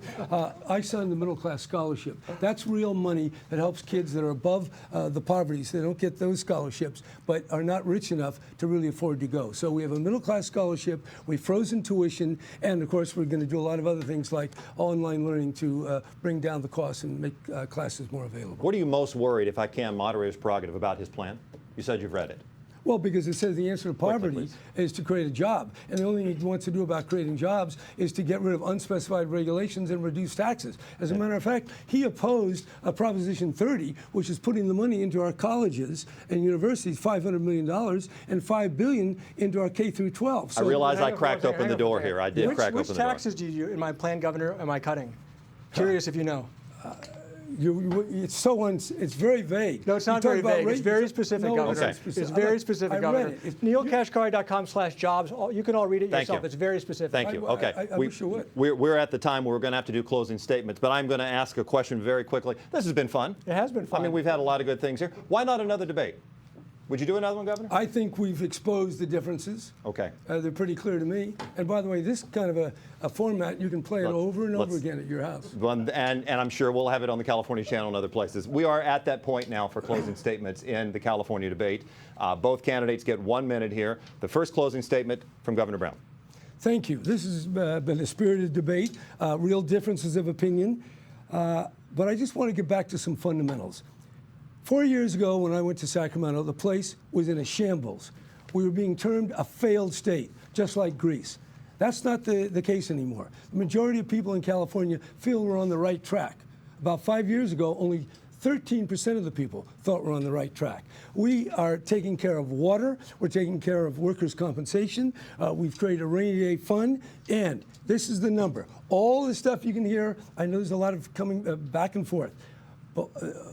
I signed the middle class scholarship. That's real money that helps kids that are above the poverty, so they don't get those scholarships, but are not rich enough to really afford to go. So we have a middle class scholarship. We've frozen tuition, and of course we're going to do a lot of other things like online learning to bring down the costs and make classes more available. What are you most worried, if I can, moderator's prerogative, about his plan? You said you've read it. Well, because it says the answer to poverty is to create a job. And the only thing he wants to do about creating jobs is to get rid of unspecified regulations and reduce taxes. As a matter of fact, he opposed Proposition 30, which is putting the money into our colleges and universities, $500 million, and $5 billion into our K through 12. So I realize I cracked open the door here. I did crack open the door. Which taxes do you, in my plan, Governor, am I cutting? Curious if you know. It's very vague. No, it's not very vague. It's very specific, Governor. Okay. It's very specific, Governor. NeelKashkari.com/jobs. You can all read it yourself. Thank you. It's very specific. Thank you. Okay. I wish you would. We're at the time where we're going to have to do closing statements, but I'm going to ask a question very quickly. This has been fun. It has been fun. I mean, we've had a lot of good things here. Why not another debate? Would you do another one, Governor? I think we've exposed the differences. Okay. They're pretty clear to me. And by the way, this kind of a format, you can play it over and over again at your house. And I'm sure we'll have it on the California Channel and other places. We are at that point now for closing statements in the California debate. Both candidates get 1 minute here. The first closing statement from Governor Brown. Thank you. This has been a spirited debate, real differences of opinion. But I just want to get back to some fundamentals. 4 years ago, when I went to Sacramento, the place was in a shambles. We were being termed a failed state, just like Greece. That's not the case anymore. The majority of people in California feel we're on the right track. About 5 years ago, only 13% of the people thought we're on the right track. We are taking care of water. We're taking care of workers' compensation. We've created a rainy day fund. And this is the number. All the stuff you can hear, I know there's a lot of coming back and forth. But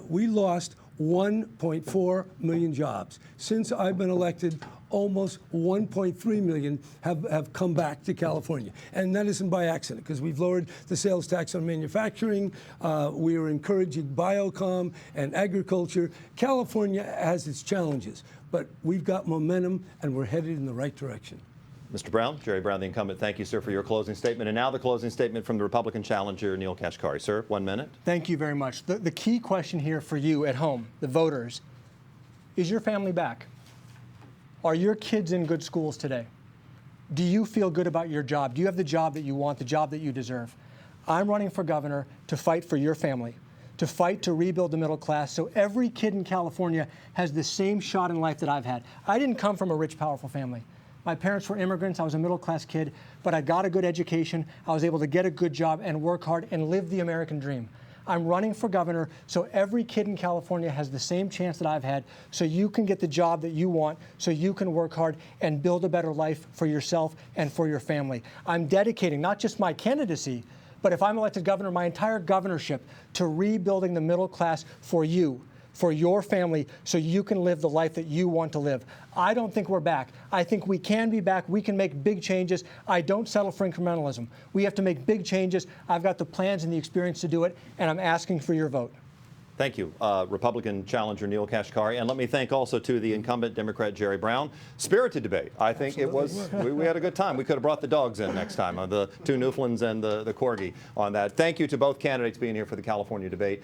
we lost 1.4 million jobs. Since I've been elected, almost 1.3 million have come back to California. And that isn't by accident, because we've lowered the sales tax on manufacturing. We are encouraging biocom and agriculture. California has its challenges, but we've got momentum and we're headed in the right direction. Mr. Brown, Jerry Brown, the incumbent, thank you, sir, for your closing statement. And now the closing statement from the Republican challenger, Neel Kashkari. Sir, 1 minute. Thank you very much. The key question here for you at home, the voters, is your family back? Are your kids in good schools today? Do you feel good about your job? Do you have the job that you want, the job that you deserve? I'm running for governor to fight for your family, to fight to rebuild the middle class so every kid in California has the same shot in life that I've had. I didn't come from a rich, powerful family. My parents were immigrants. I was a middle-class kid, but I got a good education. I was able to get a good job and work hard and live the American dream. I'm running for governor so every kid in California has the same chance that I've had, so you can get the job that you want, so you can work hard and build a better life for yourself and for your family. I'm dedicating not just my candidacy, but if I'm elected governor, my entire governorship to rebuilding the middle class for you, for your family, so you can live the life that you want to live. I don't think we're back. I think we can be back. We can make big changes. I don't settle for incrementalism. We have to make big changes. I've got the plans and the experience to do it, and I'm asking for your vote. Thank you, Republican challenger Neel Kashkari. And let me thank also to the incumbent Democrat Jerry Brown. Spirited debate. I think it was, we had a good time. We could have brought the dogs in next time, the two Newfoundlands and the Corgi on that. Thank you to both candidates being here for the California debate.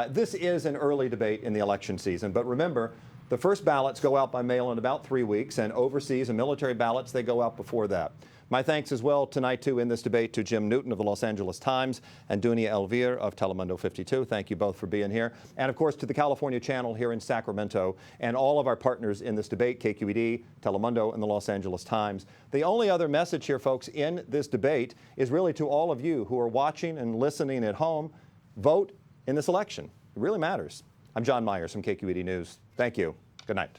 This is an early debate in the election season, but remember, the first ballots go out by mail in about 3 weeks, and overseas and military ballots, they go out before that. My thanks as well tonight, too, in this debate to Jim Newton of the Los Angeles Times and Dunia Elvir of Telemundo 52. Thank you both for being here. And, of course, to the California Channel here in Sacramento and all of our partners in this debate, KQED, Telemundo, and the Los Angeles Times. The only other message here, folks, in this debate is really to all of you who are watching and listening at home. Vote in this election. It really matters. I'm John Myers from KQED News. Thank you. Good night.